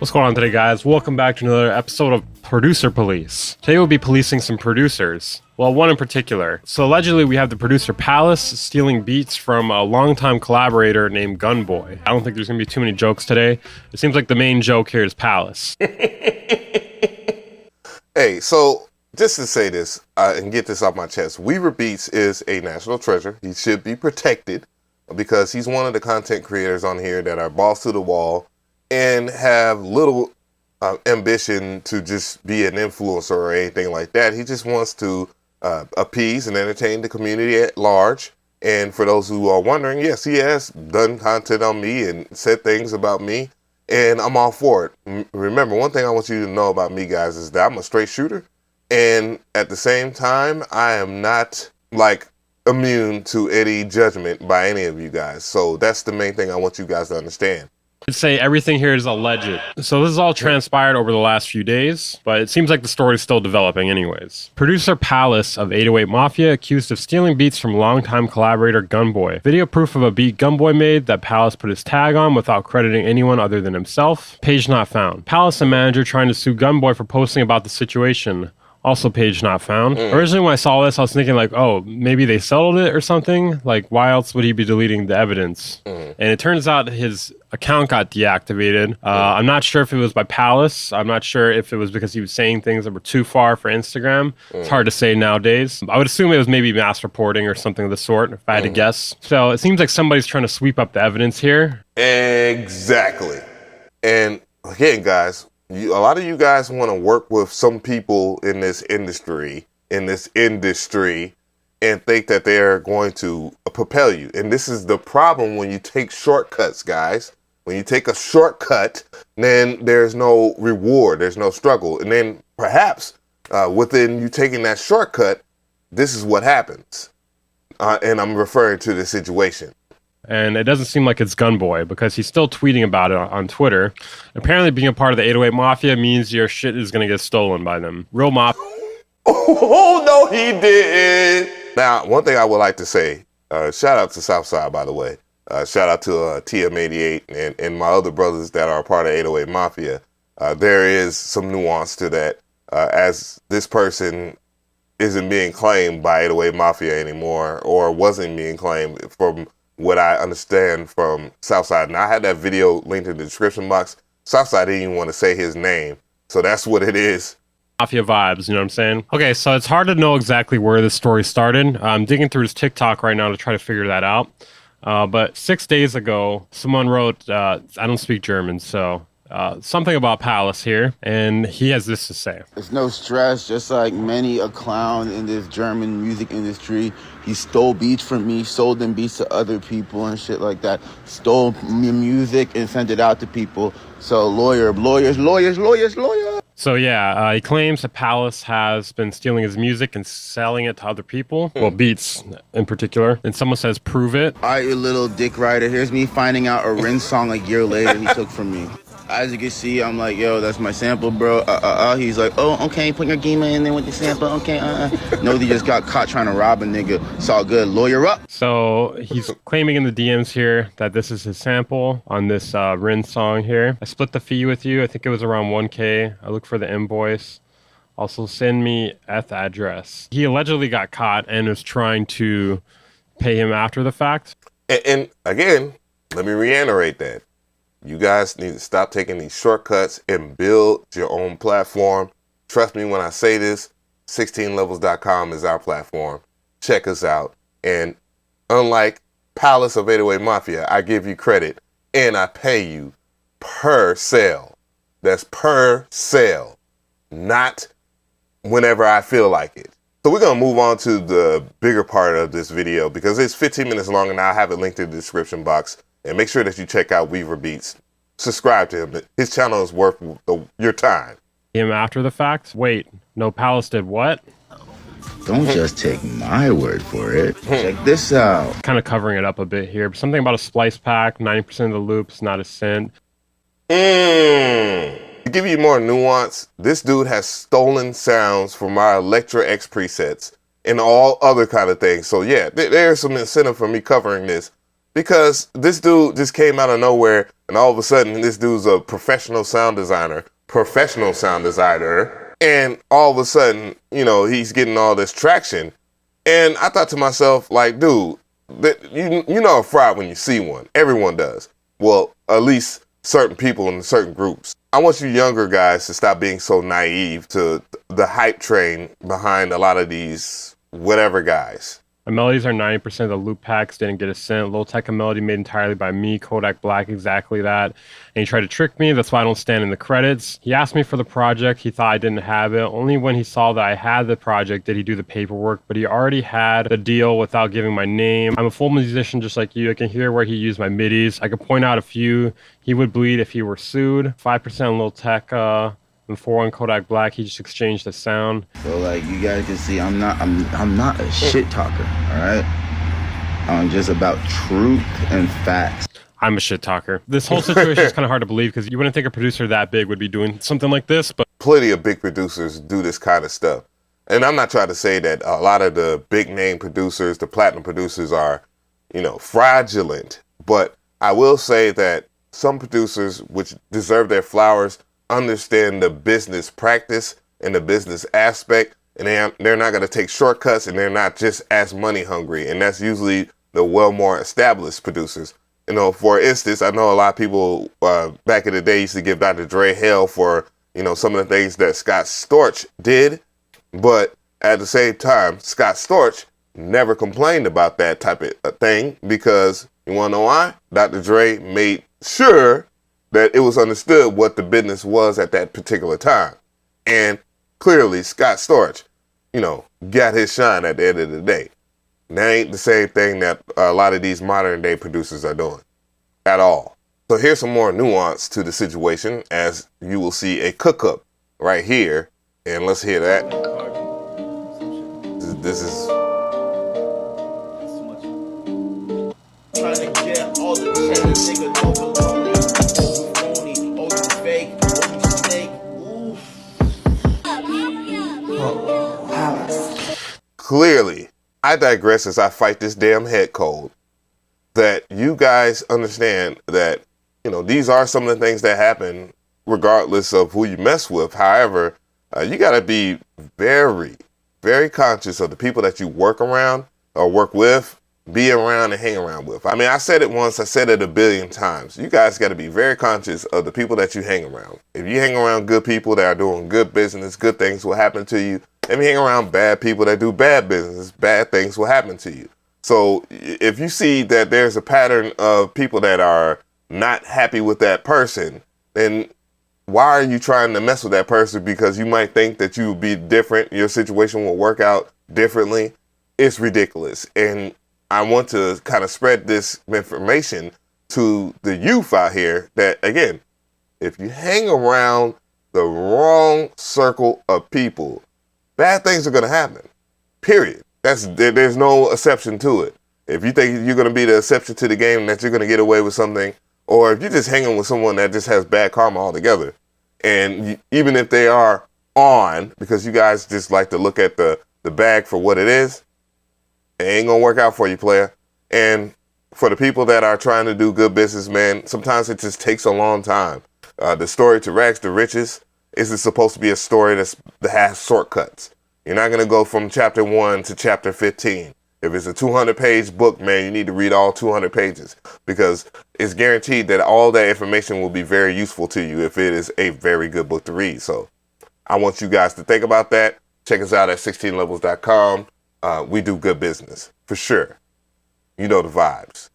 What's going on today, guys? Welcome back to another episode of Producer Police. Today we'll be policing some producers. Well, one in particular. So allegedly we have the producer Pvlace stealing beats from a longtime collaborator named Gunboy. I don't think there's going to be too many jokes today. It seems like the main joke here is Pvlace. Hey, so just to say this and get this off my chest, Weaver Beats is a national treasure. He should be protected because he's one of the content creators on here that are balls to the wall and have little ambition to just be an influencer or anything like that. He just wants to appease and entertain the community at large. And for those who are wondering, yes, he has done content on me and said things about me, and I'm all for it. Remember, one thing I want you to know about me, guys, is that I'm a straight shooter. And at the same time, I am not like immune to any judgment by any of you guys. So that's the main thing I want you guys to understand. I'd say everything here is alleged. So this has all transpired over the last few days, but it seems like the story's still developing anyways. Producer Pvlace of 808 Mafia accused of stealing beats from longtime collaborator Gunboy. Video proof of a beat Gunboy made that Pvlace put his tag on without crediting anyone other than himself. Page not found. Pvlace and manager trying to sue Gunboy for posting about the situation. Also page not found. Originally when I saw this, I was thinking like, oh, maybe they settled it or something. Like, why else would he be deleting the evidence? And it turns out his account got deactivated. I'm not sure if it was by Pvlace. I'm not sure if it was because he was saying things that were too far for Instagram. It's hard to say nowadays. I would assume it was maybe mass reporting or something of the sort, if I had to guess. So it seems like somebody's trying to sweep up the evidence here. Exactly. And again, guys, a lot of you guys want to work with some people in this industry, and think that they're going to propel you. And this is the problem when you take shortcuts, guys. When you take a shortcut, then there's no reward, there's no struggle. And then perhaps within you taking that shortcut, this is what happens. And I'm referring to the situation. And it doesn't seem like it's Gunboy because he's still tweeting about it on Twitter. Apparently being a part of the 808 Mafia means your shit is going to get stolen by them. Real mafia. Oh, no, he didn't. Now, one thing I would like to say, shout out to Southside, by the way. Shout out to TM88 and my other brothers that are a part of 808 Mafia. There is some nuance to that, as this person isn't being claimed by 808 Mafia anymore, or wasn't being claimed from what I understand from Southside. And I had that video linked in the description box. Southside didn't even want to say his name. So that's what it is. Mafia vibes, you know what I'm saying? Okay, so it's hard to know exactly where this story started. I'm digging through his TikTok right now to try to figure that out. But 6 days ago, someone wrote, I don't speak German, so something about Pvlace here, and he has this to say. It's no stress, just like many a clown in this German music industry. He stole beats from me, sold them beats to other people and shit like that. Stole music and sent it out to people. So lawyers. So yeah, he claims that Pvlace has been stealing his music and selling it to other people. Well, beats in particular. And someone says, prove it. All right, you little dick rider. Here's me finding out a Rin song a year later he took from me. As you can see, I'm like, yo, that's my sample, bro. He's like, oh, okay, put your gamer in there with the sample, okay, No, they just got caught trying to rob a nigga. It's all good, lawyer up. So he's claiming in the DMs here that this is his sample on this Rin song here. I split the fee with you. I think it was around 1K. I look for the invoice. Also send me at the address. He allegedly got caught and was trying to pay him after the fact. And again, let me reiterate that. You guys need to stop taking these shortcuts and build your own platform. Trust me when I say this, 16levels.com is our platform. Check us out. And unlike Pvlace of 808 Mafia, I give you credit and I pay you per sale. That's per sale, not whenever I feel like it. So we're going to move on to the bigger part of this video because it's 15 minutes long and I'll have it linked in the description box. And make sure that you check out Weaver Beats. Subscribe to him. His channel is worth your time. Him after the fact? Wait, no, Pvlace did what? Don't just take my word for it. Check this out. Kind of covering it up a bit here. Something about a splice pack, 90% of the loops, not a cent. To give you more nuance, this dude has stolen sounds from our Electra X presets and all other kind of things. So yeah, there's some incentive for me covering this because this dude just came out of nowhere, and all of a sudden this dude's a professional sound designer, and all of a sudden, you know, he's getting all this traction. And I thought to myself, like, dude, you know a fraud when you see one. Everyone does. Well, at least certain people in certain groups. I want you younger guys to stop being so naive to the hype train behind a lot of these whatever guys. My melodies are 90% of the loop packs, didn't get a cent. Low Tech, a melody made entirely by me, Kodak Black, exactly that. And he tried to trick me, that's why I don't stand in the credits. He asked me for the project, he thought I didn't have it. Only when he saw that I had the project did he do the paperwork, but he already had the deal without giving my name. I'm a full musician just like you. I can hear where he used my midis. I could point out a few. He would bleed if he were sued. 5% Low Tech, and 4 on Kodak Black, he just exchanged the sound. So like you guys can see, I'm not a shit talker, all right? I'm just about truth and facts. I'm a shit talker. This whole situation is kind of hard to believe because you wouldn't think a producer that big would be doing something like this, but Plenty of big producers do this kind of stuff. And I'm not trying to say that a lot of the big name producers, the platinum producers are, you know, fraudulent, but I will say that some producers, which deserve their flowers, understand the business practice and the business aspect, and they're not going to take shortcuts, and they're not just as money hungry. And that's usually the well more established producers. You know, for instance, I know a lot of people back in the day used to give Dr. Dre hell for, you know, some of the things that Scott Storch did, but at the same time, Scott Storch never complained about that type of thing, because you want to know why? Dr. Dre made sure that it was understood what the business was at that particular time. And clearly Scott Storch, you know, got his shine at the end of the day. That ain't the same thing that a lot of these modern day producers are doing at all. So here's some more nuance to the situation, as you will see a cook-up right here. And let's hear that. This is Trying to get all the chains, nigga, don't belong me. Oh, you phony, oh, you fake, oh, you snake. clearly, I digress as I fight this damn head cold, that you guys understand that, you know, these are some of the things that happen regardless of who you mess with. However, you got to be very, very conscious of the people that you work around or work with, be around and hang around with. I mean, I said it once, I said it a billion times. You guys got to be very conscious of the people that you hang around. If you hang around good people that are doing good business, good things will happen to you. If you hang around bad people that do bad business, bad things will happen to you. So if you see that there's a pattern of people that are not happy with that person, then why are you trying to mess with that person? Because you might think that you will be different, your situation will work out differently. It's ridiculous. And I want to kind of spread this information to the youth out here that, again, if you hang around the wrong circle of people, bad things are going to happen, period. There's no exception to it. If you think you're going to be the exception to the game, that you're going to get away with something, or if you're just hanging with someone that just has bad karma altogether, and even if they are on, because you guys just like to look at the bag for what it is, it ain't going to work out for you, player. And for the people that are trying to do good business, man, sometimes it just takes a long time. The story to rags to riches isn't supposed to be a story that has shortcuts. You're not going to go from chapter 1 to chapter 15. If it's a 200-page book, man, you need to read all 200 pages, because it's guaranteed that all that information will be very useful to you if it is a very good book to read. So I want you guys to think about that. Check us out at 16levels.com. We do good business, for sure. You know the vibes.